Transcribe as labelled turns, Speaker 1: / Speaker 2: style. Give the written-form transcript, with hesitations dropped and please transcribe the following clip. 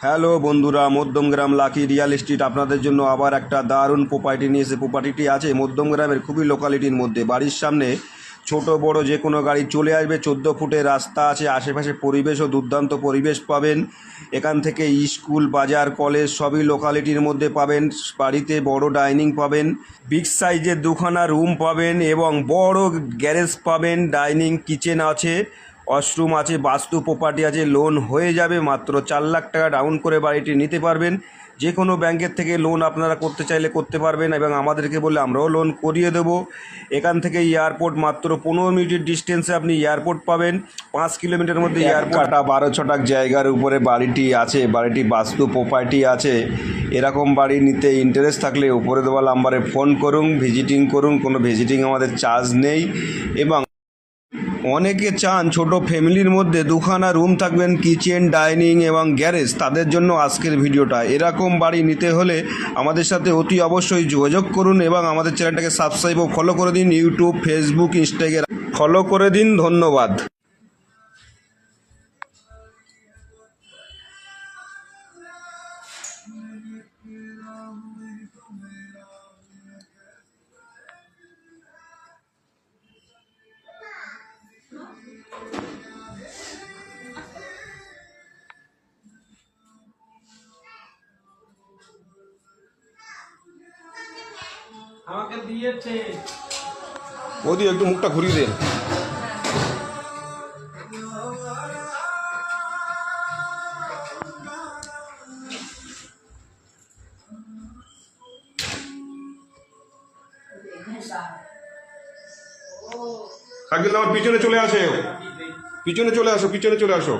Speaker 1: Hello বন্ধুরা, Madhyamgram lucky real estate আপনাদের জন্য আবার একটা দারুণ প্রপার্টি নিয়ে এসে। প্রপার্টিটি আছে মধ্যমগ্রামের খুবই লোকালিটির মধ্যে। বাড়ির সামনে ছোট বড় যে কোনো গাড়ি চলে আসবে। 14 ফুটের রাস্তা আছে, আশেপাশে পরিবেশও দুর্দান্ত পরিবেশ পাবেন। এখান থেকে স্কুল, বাজার, কলেজ সবই লোকালিটির মধ্যে পাবেন। বাড়িতে বড় ডাইনিং পাবেন, বিগ সাইজের দুখানা রুম পাবেন এবং বড় গ্যারেজ পাবেন। ডাইনিং, কিচেন আছে, ওয়াশরুম আছে, বাস্তু প্রপার্টি আছে। লোন হয়ে যাবে, মাত্র 4 লাখ টাকা ডাউন করে বাড়িটি নিতে পারবেন। যে কোনো ব্যাংকের থেকে লোন আপনারা করতে চাইলে করতে পারবেন এবং আমাদেরকে বললে আমরাও লোন করিয়ে দেবো। এখান থেকে এয়ারপোর্ট মাত্র 15 মিনিটের ডিস্টেন্সে আপনি এয়ারপোর্ট পাবেন। 5 কিলোমিটারের মধ্যে এয়ারপোর্ট। 12 ছটাক জায়গার উপরে বাড়িটি আছে। বাড়িটি বাস্তু প্রপার্টি আছে। এরকম বাড়ি নিতে ইন্টারেস্ট থাকলে উপরে দেওয়া নাম্বারে ফোন করুন, ভিজিটিং করুন। কোনো ভিজিটিং আমাদের চার্জ নেই। এবং অনেকে চান ছোট ফ্যামিলির মধ্যে দুখানা রুম থাকবেন, কিচেন, ডাইনিং এবং গ্যারেজ। তাদের জন্য আজকের ভিডিওটা। এরকম বাড়ি নিতে হলে আমাদের সাথে অতি অবশ্যই যোগাযোগ করুন এবং আমাদের চ্যানেলটাকে সাবস্ক্রাইব ও ফলো করে দিন। ইউটিউব, ফেসবুক, ইনস্টাগ্রাম ফলো করে দিন। ধন্যবাদ।
Speaker 2: আমাকে দিয়েছে।
Speaker 1: ওদি একটু মুখটা ঘুরিয়ে দেন। একদিন আমার পিছনে চলে আসে, পিছনে চলে আসো, পিছনে চলে আসো।